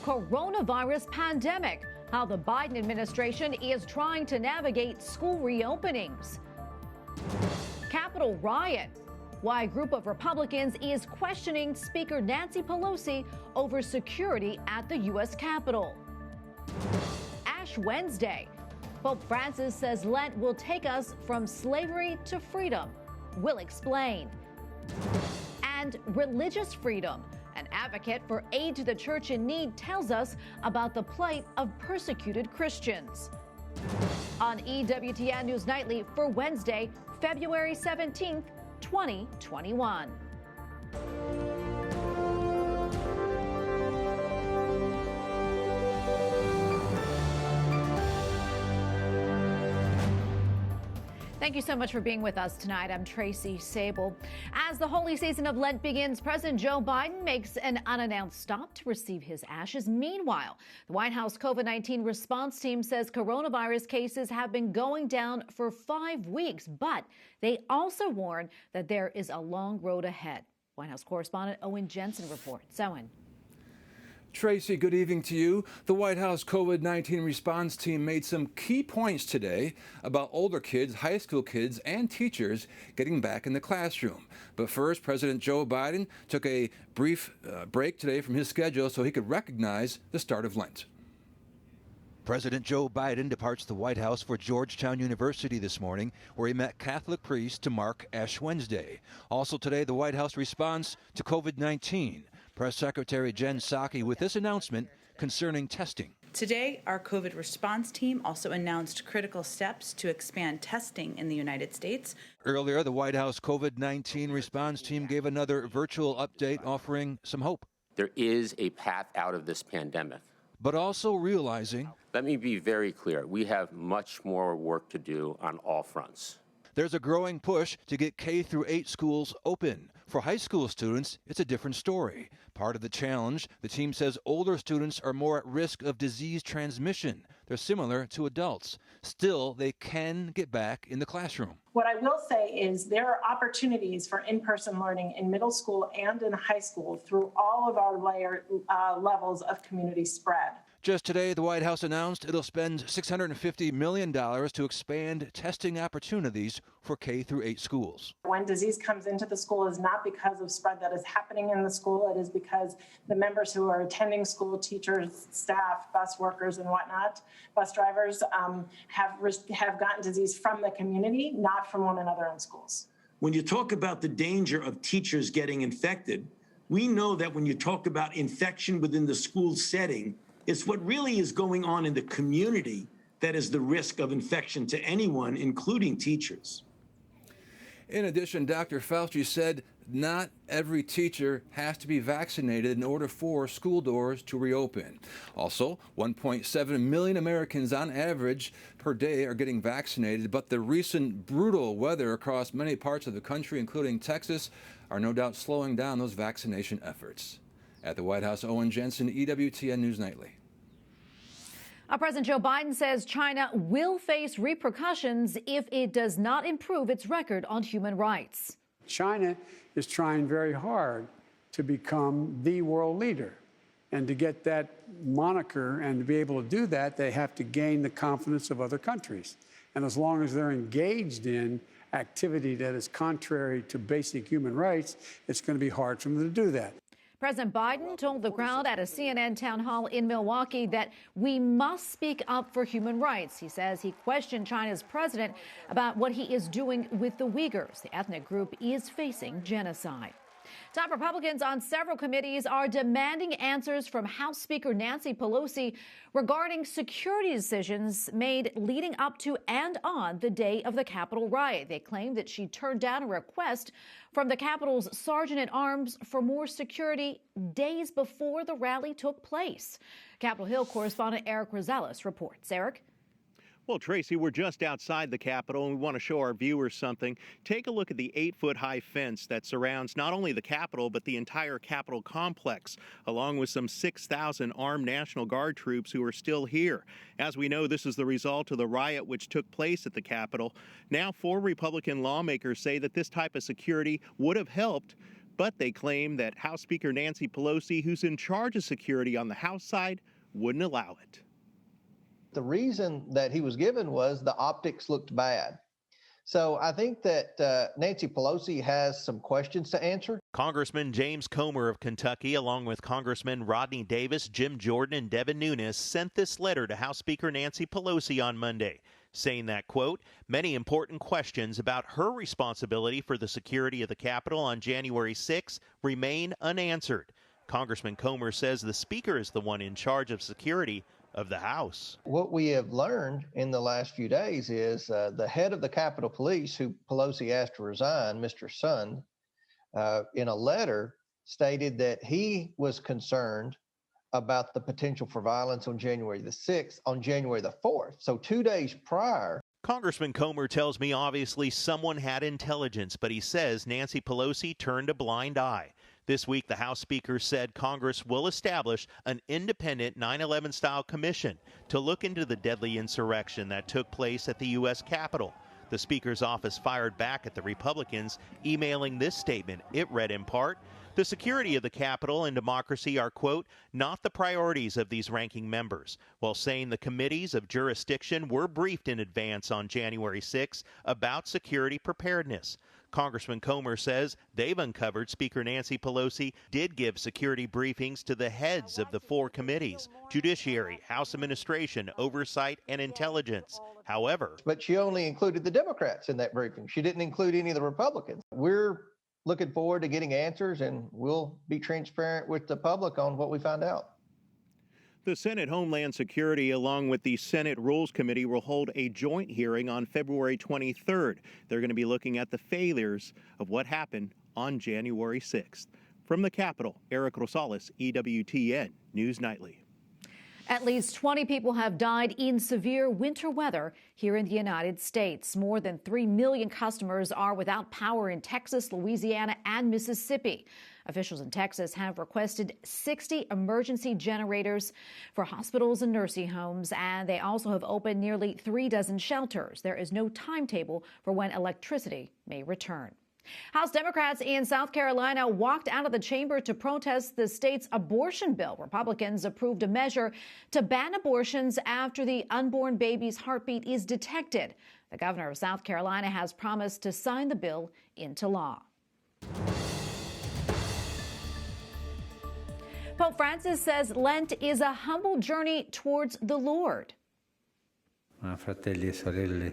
coronavirus pandemic, how the Biden administration is trying to navigate school reopenings. Capitol riot, why a group of Republicans is questioning Speaker Nancy Pelosi over security at the U.S. Capitol. Ash Wednesday, Pope Francis says Lent will take us from slavery to freedom. We'll explain. And religious freedom. An advocate for aid to the church in need tells us about the plight of persecuted Christians. On EWTN News Nightly for Wednesday, February 17th, 2021. Thank you so much for being with us tonight. I'm Tracy Sable. As the holy season of Lent begins, President Joe Biden makes an unannounced stop to receive his ashes. Meanwhile, the White House COVID-19 response team says coronavirus cases have been going down for 5 weeks, but they also warn that there is a long road ahead. White House correspondent Owen Jensen reports. Owen. Tracy, good evening to you. The White House COVID-19 response team made some key points today about older kids, high school kids, and teachers getting back in the classroom. But first, President Joe Biden took a brief break today from his schedule so he could recognize the start of Lent. President Joe Biden departs the White House for Georgetown University this morning, where he met Catholic priests to mark Ash Wednesday. Also today, the White House response to COVID-19. Press Secretary Jen Psaki with this announcement concerning testing. Today, our COVID response team also announced critical steps to expand testing in the United States. Earlier, the White House COVID-19 response team gave another virtual update offering some hope. There is a path out of this pandemic. But also realizing, let me be very clear, we have much more work to do on all fronts. There's a growing push to get K-8 schools open. For high school students, it's a different story. Part of the challenge, the team says older students are more at risk of disease transmission. They're similar to adults. Still, they can get back in the classroom. What I will say is there are opportunities for in-person learning in middle school and in high school through all of our levels of community spread. Just today, the White House announced it'll spend $650 million to expand testing opportunities for K-8 schools. When disease comes into the school, is not because of spread that is happening in the school. It is because the members who are attending school, teachers, staff, bus workers, and whatnot, bus drivers, have gotten disease from the community, not from one another in schools. When you talk about the danger of teachers getting infected, we know that when you talk about infection within the school setting, it's what really is going on in the community that is the risk of infection to anyone, including teachers. In addition, Dr. Fauci said not every teacher has to be vaccinated in order for school doors to reopen. Also, 1.7 million Americans on average per day are getting vaccinated, but the recent brutal weather across many parts of the country, including Texas, are no doubt slowing down those vaccination efforts. At the White House, Owen Jensen, EWTN News Nightly. President Joe Biden says China will face repercussions if it does not improve its record on human rights. China is trying very hard to become the world leader. And to get that moniker and to be able to do that, they have to gain the confidence of other countries. And as long as they're engaged in activity that is contrary to basic human rights, it's going to be hard for them to do that. President Biden told the crowd at a CNN town hall in Milwaukee that we must speak up for human rights. He says he questioned China's president about what he is doing with the Uyghurs. The ethnic group is facing genocide. Top Republicans on several committees are demanding answers from House Speaker Nancy Pelosi regarding security decisions made leading up to and on the day of the Capitol riot. They claim that she turned down a request from the Capitol's Sergeant-at-Arms for more security days before the rally took place. Capitol Hill correspondent Eric Rosales reports. Eric? Well, Tracy, we're just outside the Capitol, and we want to show our viewers something. Take a look at the 8-foot-high fence that surrounds not only the Capitol, but the entire Capitol complex, along with some 6,000 armed National Guard troops who are still here. As we know, this is the result of the riot which took place at the Capitol. Now, 4 Republican lawmakers say that this type of security would have helped, But they claim that House Speaker Nancy Pelosi, who's in charge of security on the House side, wouldn't allow it. The reason that he was given was the optics looked bad. So I think that Nancy Pelosi has some questions to answer. Congressman James Comer of Kentucky, along with Congressmen Rodney Davis, Jim Jordan, and Devin Nunes, sent this letter to House Speaker Nancy Pelosi on Monday, saying that, quote, many important questions about her responsibility for the security of the Capitol on January 6 remain unanswered. Congressman Comer says the Speaker is the one in charge of security of the House. What we have learned in the last few days is the head of the Capitol Police, who Pelosi asked to resign, Mr. Sund, in a letter stated that he was concerned about the potential for violence on January the 6th, on January the 4th. So 2 days prior. Congressman Comer tells me obviously someone had intelligence, but he says Nancy Pelosi turned a blind eye. This week, the House Speaker said Congress will establish an independent 9/11-style commission to look into the deadly insurrection that took place at the U.S. Capitol. The Speaker's office fired back at the Republicans, emailing this statement. It read in part, the security of the Capitol and democracy are, quote, not the priorities of these ranking members, while saying the committees of jurisdiction were briefed in advance on January 6 about security preparedness. Congressman Comer says they've uncovered Speaker Nancy Pelosi did give security briefings to the heads of the 4 committees, Judiciary, House Administration, Oversight, and Intelligence. However, but she only included the Democrats in that briefing. She didn't include any of the Republicans. We're looking forward to getting answers, and we'll be transparent with the public on what we find out. The Senate Homeland Security, along with the Senate Rules Committee, will hold a joint hearing on February 23rd. They're going to be looking at the failures of what happened on January 6th. From the Capitol, Eric Rosales, EWTN News Nightly. At least 20 people have died in severe winter weather here in the United States. More than 3 million customers are without power in Texas, Louisiana, and Mississippi. Officials in Texas have requested 60 emergency generators for hospitals and nursing homes, and they also have opened nearly 3 dozen shelters. There is no timetable for when electricity may return. House Democrats in South Carolina walked out of the chamber to protest the state's abortion bill. Republicans approved a measure to ban abortions after the unborn baby's heartbeat is detected. The governor of South Carolina has promised to sign the bill into law. Pope Francis says Lent is a humble journey towards the Lord. Fratelli e sorelle,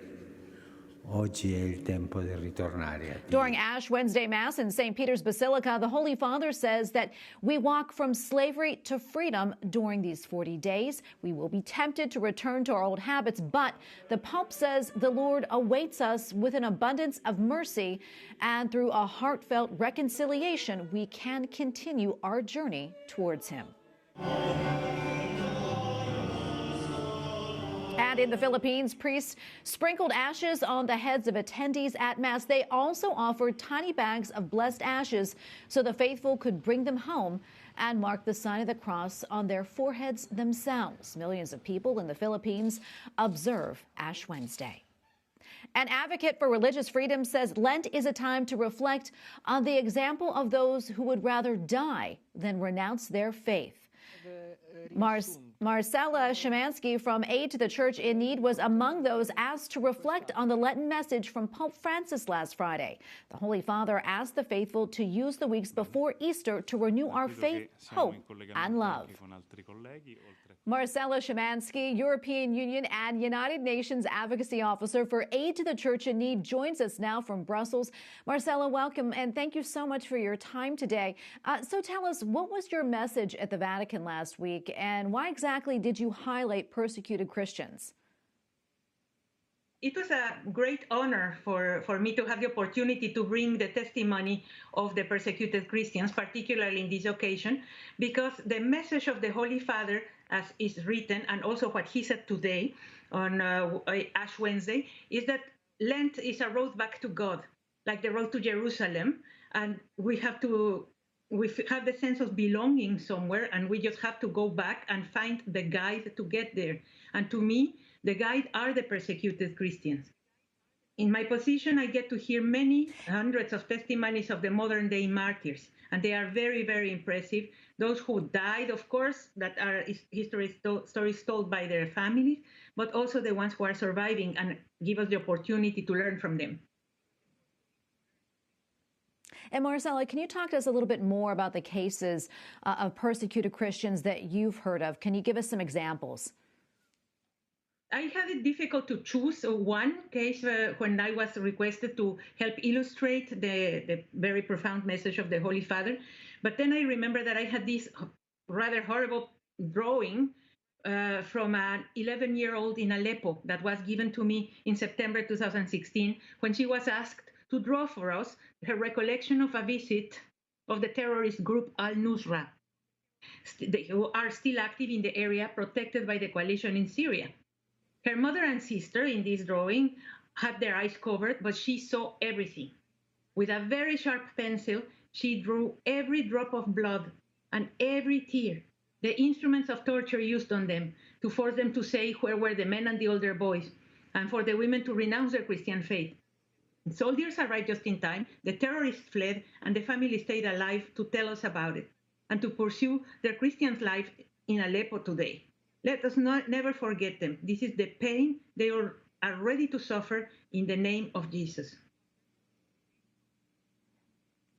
oggi è il tempo di ritornare a Dio. During Ash Wednesday Mass in St. Peter's Basilica, the Holy Father says that we walk from slavery to freedom during these 40 days. We will be tempted to return to our old habits, but the Pope says the Lord awaits us with an abundance of mercy, and through a heartfelt reconciliation, we can continue our journey towards Him. And in the Philippines, priests sprinkled ashes on the heads of attendees at Mass. They also offered tiny bags of blessed ashes so the faithful could bring them home and mark the sign of the cross on their foreheads themselves. Millions of people in the Philippines observe Ash Wednesday. An advocate for religious freedom says Lent is a time to reflect on the example of those who would rather die than renounce their faith. Marcella Szymanski from Aid to the Church in Need was among those asked to reflect on the Lenten message from Pope Francis last Friday. The Holy Father asked the faithful to use the weeks before Easter to renew our faith, hope, and love. Marcella Szymanski, European Union and United Nations Advocacy Officer for Aid to the Church in Need, joins us now from Brussels. Marcella, welcome, and thank you so much for your time today. So tell us, what was your message at the Vatican last week, and why exactly did you highlight persecuted Christians? It was a great honor for me to have the opportunity to bring the testimony of the persecuted Christians, particularly in this occasion, because the message of the Holy Father, as is written, and also what he said today on Ash Wednesday, is that Lent is a road back to God, like the road to Jerusalem, and we have the sense of belonging somewhere, and we just have to go back and find the guide to get there. And to me, the guide are the persecuted Christians. In my position, I get to hear many hundreds of testimonies of the modern day martyrs, and they are very, very impressive. Those who died, of course, that are stories told by their families, but also the ones who are surviving and give us the opportunity to learn from them. And Marcela, can you talk to us a little bit more about the cases of persecuted Christians that you've heard of? Can you give us some examples? I had it difficult to choose one case when I was requested to help illustrate the very profound message of the Holy Father. But then I remember that I had this rather horrible drawing from an 11-year-old in Aleppo that was given to me in September 2016 when she was asked to draw for us her recollection of a visit of the terrorist group Al-Nusra, who are still active in the area protected by the coalition in Syria. Her mother and sister in this drawing had their eyes covered, but she saw everything. With a very sharp pencil, she drew every drop of blood and every tear, the instruments of torture used on them to force them to say where were the men and the older boys, and for the women to renounce their Christian faith. Soldiers arrived just in time, the terrorists fled, and the family stayed alive to tell us about it and to pursue their Christian life in Aleppo today. Let us never forget them. This is the pain they are ready to suffer in the name of Jesus.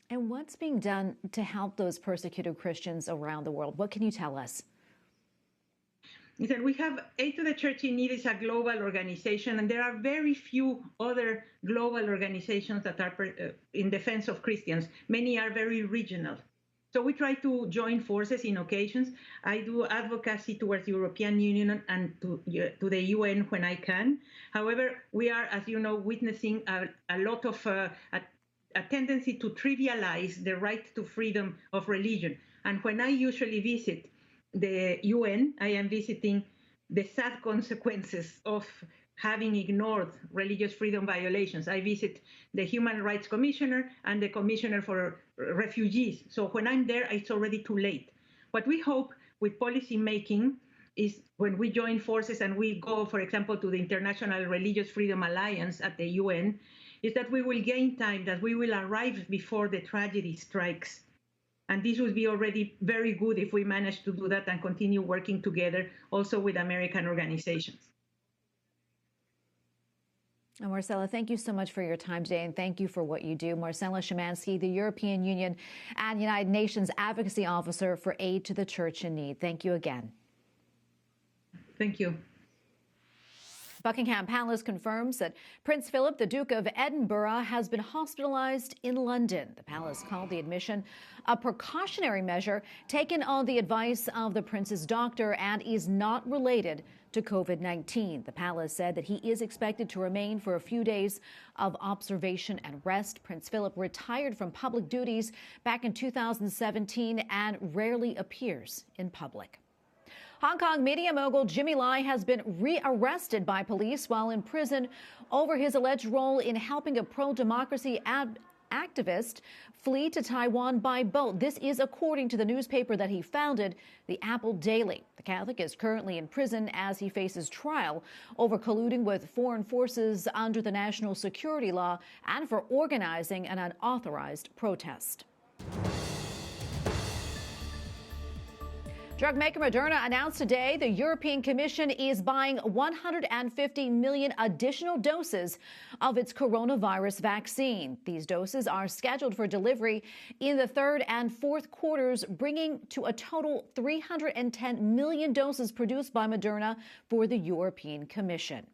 And what's being done to help those persecuted Christians around the world? What can you tell us? Listen, we have Aid to the Church in Need is a global organization, and there are very few other global organizations that are in defense of Christians. Many are very regional. So we try to join forces in occasions. I do advocacy towards the European Union and to the UN when I can. However, we are, as you know, witnessing a lot of a tendency to trivialize the right to freedom of religion. And when I usually visit the UN, I am visiting the sad consequences of having ignored religious freedom violations. I visit the Human Rights Commissioner and the Commissioner for Refugees. So when I'm there, it's already too late. What we hope with policy making is when we join forces and we go, for example, to the International Religious Freedom Alliance at the UN, is that we will gain time, that we will arrive before the tragedy strikes. And this would be already very good if we manage to do that and continue working together also with American organizations. Marcela, thank you so much for your time today, and thank you for what you do. Marcela Szymanski, the European Union and United Nations Advocacy Officer for Aid to the Church in Need. Thank you again. Thank you. Buckingham Palace confirms that Prince Philip, the Duke of Edinburgh, has been hospitalized in London. The palace called the admission a precautionary measure taken on the advice of the prince's doctor and is not related to COVID-19. The palace said that he is expected to remain for a few days of observation and rest. Prince Philip retired from public duties back in 2017 and rarely appears in public. Hong Kong media mogul Jimmy Lai has been rearrested by police while in prison over his alleged role in helping a pro-democracy activist flee to Taiwan by boat. This is according to the newspaper that he founded, the Apple Daily. The Catholic is currently in prison as he faces trial over colluding with foreign forces under the national security law and for organizing an unauthorized protest. Drug maker Moderna announced today the European Commission is buying 150 million additional doses of its coronavirus vaccine. These doses are scheduled for delivery in the third and fourth quarters, bringing to a total 310 million doses produced by Moderna for the European Commission.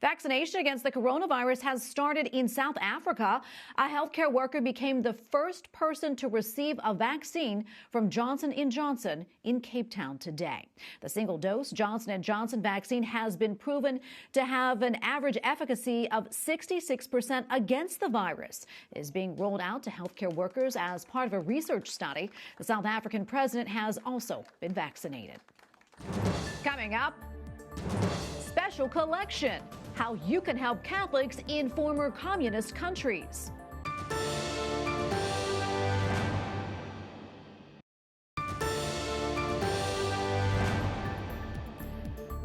Vaccination against the coronavirus has started in South Africa. A healthcare worker became the first person to receive a vaccine from Johnson & Johnson in Cape Town today. The single-dose Johnson & Johnson vaccine has been proven to have an average efficacy of 66% against the virus. It is being rolled out to healthcare workers as part of a research study. The South African president has also been vaccinated. Coming up, special collection. How you can help Catholics in former communist countries.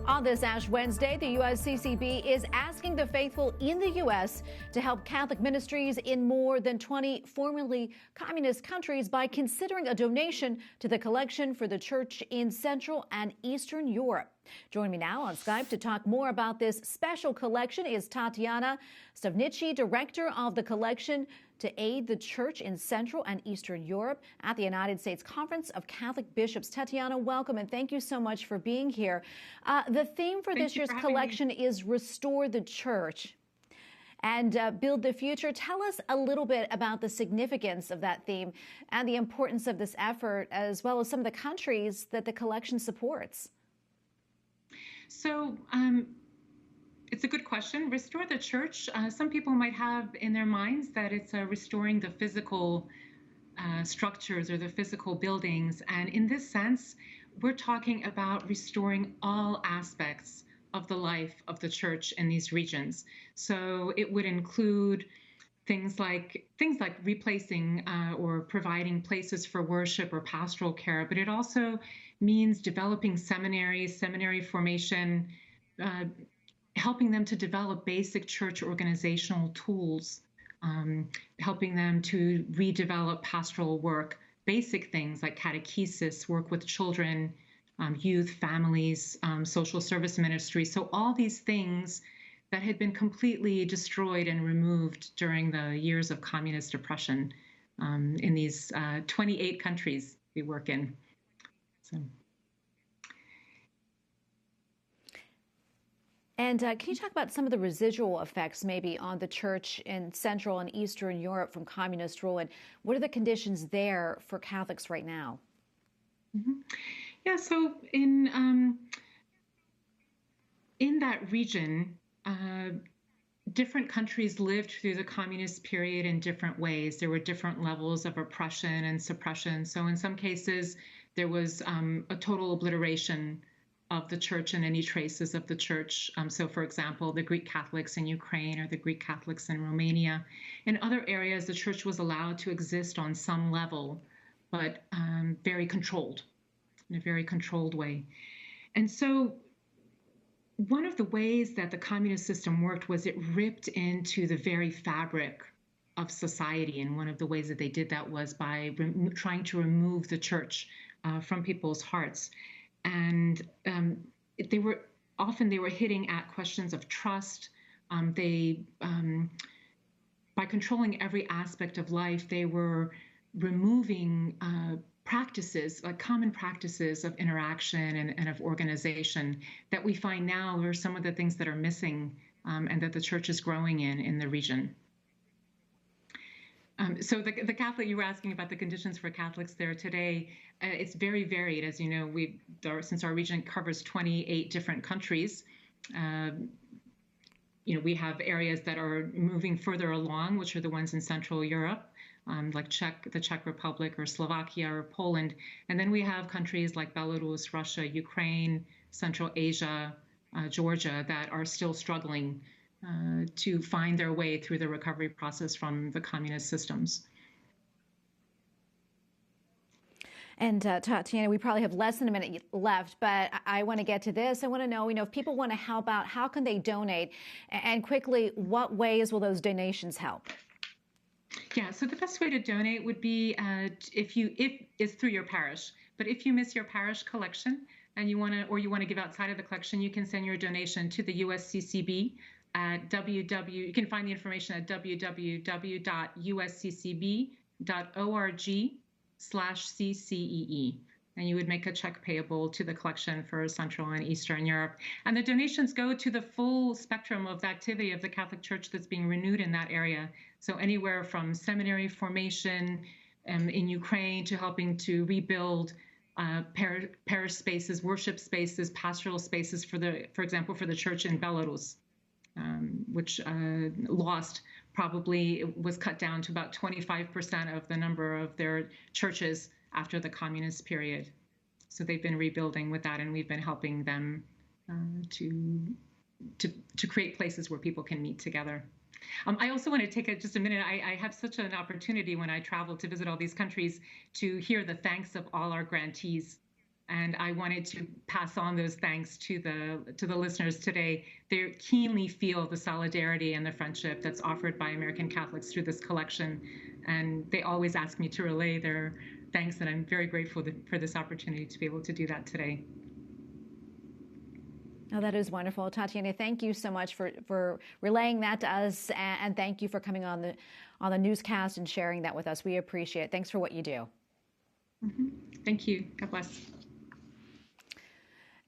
On this Ash Wednesday, the USCCB is asking the faithful in the U.S. to help Catholic ministries in more than 20 formerly communist countries by considering a donation to the collection for the church in Central and Eastern Europe. Joining me now on Skype to talk more about this special collection is Tatiana Stavnici, director of the collection to aid the church in Central and Eastern Europe at the United States Conference of Catholic Bishops. Tatiana, welcome, and thank you so much for being here. The theme for this year's collection is Restore the Church and Build the Future. Tell us a little bit about the significance of that theme and the importance of this effort, as well as some of the countries that the collection supports. So it's a good question. Restore the Church. Some people might have in their minds that it's restoring the physical structures or the physical buildings. And in this sense, we're talking about restoring all aspects of the life of the church in these regions. So it would include things like replacing or providing places for worship or pastoral care, but it also means developing seminaries, seminary formation, helping them to develop basic church organizational tools, helping them to redevelop pastoral work, basic things like catechesis, work with children, youth, families, social service ministry. So all these things that had been completely destroyed and removed during the years of communist oppression in these 28 countries we work in. So. And can you talk about some of the residual effects maybe on the church in Central and Eastern Europe from communist rule, and what are the conditions there for Catholics right now? Mm-hmm. Yeah, so in that region, different countries lived through the communist period in different ways. There were different levels of oppression and suppression. So in some cases, there was a total obliteration of the church and any traces of the church. So for example, the Greek Catholics in Ukraine or the Greek Catholics in Romania. In other areas, the church was allowed to exist on some level, but very controlled, in a very controlled way. And so one of the ways that the communist system worked was it ripped into the very fabric of society. And one of the ways that they did that was by trying to remove the church from people's hearts. And they were hitting at questions of trust. By controlling every aspect of life, they were removing practices, like common practices of interaction and of organization that we find now are some of the things that are missing and that the church is growing in the region. So the Catholic, you were asking about the conditions for Catholics there today. It's very varied. As you know, since our region covers 28 different countries, we have areas that are moving further along, which are the ones in Central Europe, like the Czech Republic or Slovakia or Poland. And then we have countries like Belarus, Russia, Ukraine, Central Asia, Georgia, that are still struggling to find their way through the recovery process from the communist systems. And Tatiana, we probably have less than a minute left, but I want to get to this. I want to know, if people want to help out, how can they donate? And quickly, what ways will those donations help? Yeah, so the best way to donate would be if it's through your parish. But if you miss your parish collection and you want to give outside of the collection, you can send your donation to the USCCB at you can find the information at www.usccb.org/CCEE. And you would make a check payable to the collection for Central and Eastern Europe. And the donations go to the full spectrum of the activity of the Catholic Church that's being renewed in that area. So anywhere from seminary formation in Ukraine to helping to rebuild parish spaces, worship spaces, pastoral spaces for example, for the church in Belarus, which was cut down to about 25% of the number of their churches after the communist period. So they've been rebuilding with that, and we've been helping them to create places where people can meet together. I also want to take just a minute. I have such an opportunity when I travel to visit all these countries to hear the thanks of all our grantees And I wanted to pass on those thanks to the listeners today. They keenly feel the solidarity and the friendship that's offered by American Catholics through this collection. And they always ask me to relay their thanks, and I'm very grateful for this opportunity to be able to do that today. Oh, that is wonderful. Tatiana, thank you so much for relaying that to us, and thank you for coming on the newscast and sharing that with us. We appreciate it. Thanks for what you do. Mm-hmm. Thank you. God bless.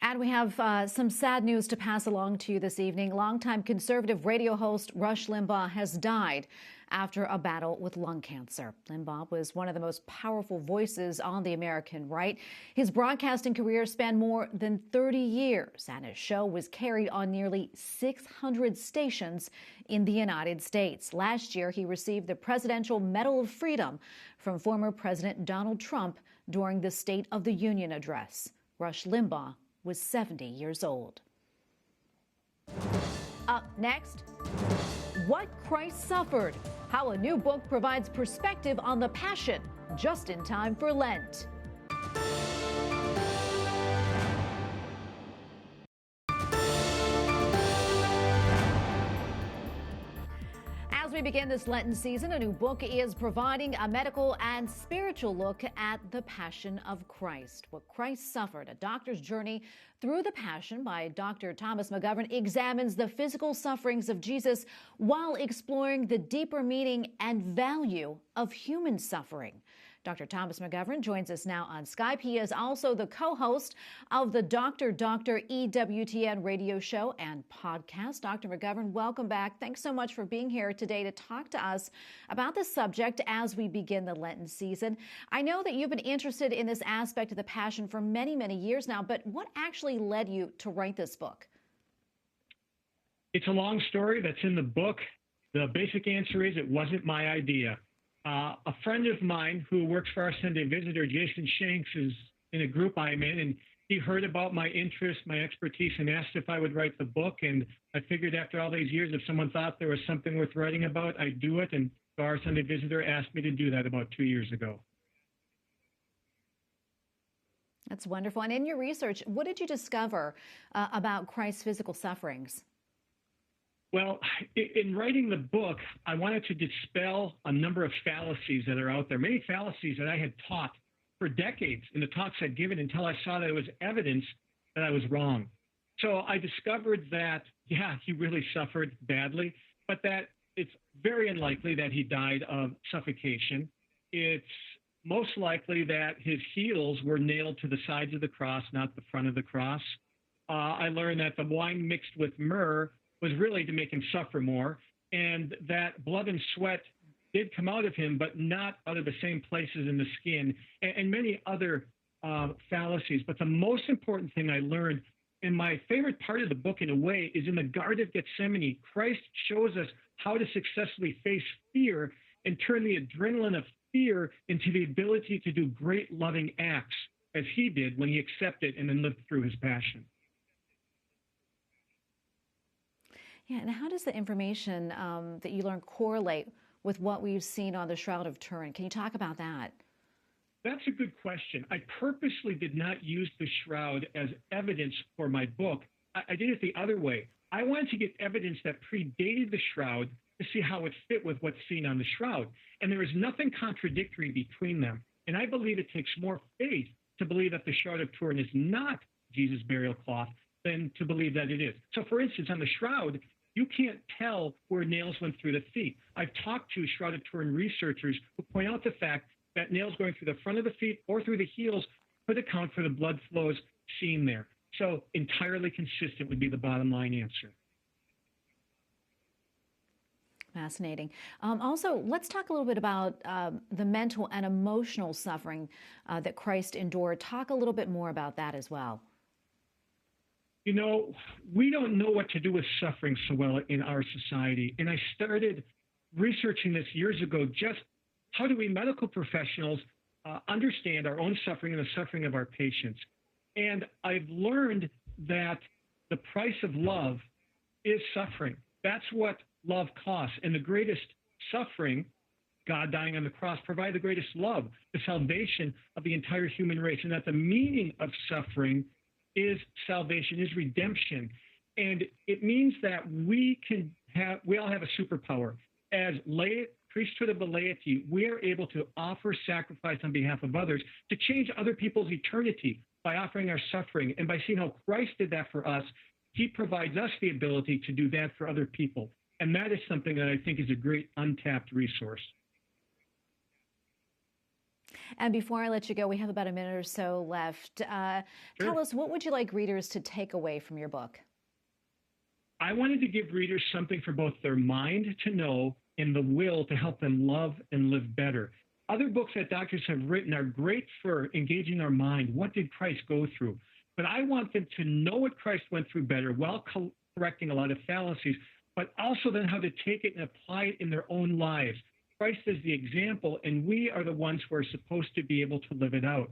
And we have some sad news to pass along to you this evening. Longtime conservative radio host Rush Limbaugh has died after a battle with lung cancer. Limbaugh was one of the most powerful voices on the American right. His broadcasting career spanned more than 30 years, and his show was carried on nearly 600 stations in the United States. Last year, he received the Presidential Medal of Freedom from former President Donald Trump during the State of the Union address. Rush Limbaugh was 70 years old. Up next, what Christ suffered, how a new book provides perspective on the Passion just in time for Lent. As we begin this Lenten season, a new book is providing a medical and spiritual look at the Passion of Christ. What Christ Suffered, a doctor's journey through the Passion by Dr. Thomas McGovern, examines the physical sufferings of Jesus while exploring the deeper meaning and value of human suffering. Dr. Thomas McGovern joins us now on Skype. He is also the co-host of the Dr. EWTN radio show and podcast. Dr. McGovern, welcome back. Thanks so much for being here today to talk to us about this subject as we begin the Lenten season. I know that you've been interested in this aspect of the Passion for many, many years now, but what actually led you to write this book? It's a long story that's in the book. The basic answer is it wasn't my idea. A friend of mine who works for our Sunday Visitor, Jason Shanks, is in a group I'm in, and he heard about my interest, my expertise, and asked if I would write the book. And I figured after all these years, if someone thought there was something worth writing about, I'd do it. And so our Sunday Visitor asked me to do that about 2 years ago. That's wonderful. And in your research, what did you discover about Christ's physical sufferings? Well, in writing the book, I wanted to dispel a number of fallacies that are out there, many fallacies that I had taught for decades in the talks I'd given until I saw that there was evidence that I was wrong. So I discovered that, yeah, he really suffered badly, but that it's very unlikely that he died of suffocation. It's most likely that his heels were nailed to the sides of the cross, not the front of the cross. I learned that the wine mixed with myrrh was really to make him suffer more, and that blood and sweat did come out of him, but not out of the same places in the skin, and many other fallacies. But the most important thing I learned, and my favorite part of the book in a way, is in the Garden of Gethsemane, Christ shows us how to successfully face fear and turn the adrenaline of fear into the ability to do great loving acts, as he did when he accepted and then lived through his passion. Yeah, and how does the information that you learn correlate with what we've seen on the Shroud of Turin? Can you talk about that? That's a good question. I purposely did not use the Shroud as evidence for my book. I did it the other way. I wanted to get evidence that predated the Shroud to see how it fit with what's seen on the Shroud. And there is nothing contradictory between them. And I believe it takes more faith to believe that the Shroud of Turin is not Jesus' burial cloth than to believe that it is. So, for instance, on the Shroud, you can't tell where nails went through the feet. I've talked to Shroud of Turin researchers who point out the fact that nails going through the front of the feet or through the heels could account for the blood flows seen there. So entirely consistent would be the bottom line answer. Fascinating. Also, let's talk a little bit about the mental and emotional suffering that Christ endured. Talk a little bit more about that as well. You know, we don't know what to do with suffering so well in our society. And I started researching this years ago, just how do we medical professionals understand our own suffering and the suffering of our patients? And I've learned that the price of love is suffering. That's what love costs. And the greatest suffering God dying on the cross, provide the greatest love, the salvation of the entire human race, and that the meaning of suffering is salvation, is redemption. And it means that we all have a superpower. As priesthood of the laity, we are able to offer sacrifice on behalf of others to change other people's eternity by offering our suffering. And by seeing how Christ did that for us, he provides us the ability to do that for other people. And that is something that I think is a great untapped resource. And before I let you go, we have about a minute or so left. Tell us, what would you like readers to take away from your book? I wanted to give readers something for both their mind to know and the will to help them love and live better. Other books that doctors have written are great for engaging our mind. What did Christ go through? But I want them to know what Christ went through better while correcting a lot of fallacies, but also then how to take it and apply it in their own lives. Christ is the example, and we are the ones who are supposed to be able to live it out.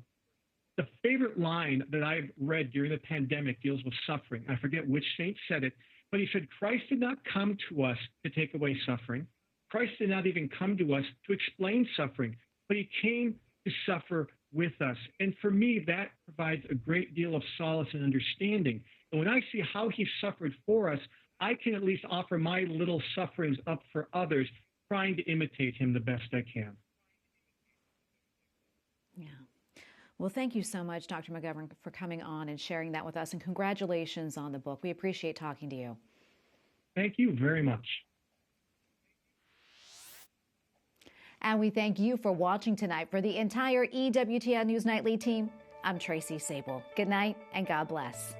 The favorite line that I've read during the pandemic deals with suffering. I forget which saint said it, but he said, Christ did not come to us to take away suffering. Christ did not even come to us to explain suffering, but he came to suffer with us. And for me, that provides a great deal of solace and understanding. And when I see how he suffered for us, I can at least offer my little sufferings up for others, trying to imitate him the best I can. Yeah. Well, thank you so much, Dr. McGovern, for coming on and sharing that with us. And congratulations on the book. We appreciate talking to you. Thank you very much. And we thank you for watching tonight. For the entire EWTN News Nightly team, I'm Tracy Sable. Good night and God bless.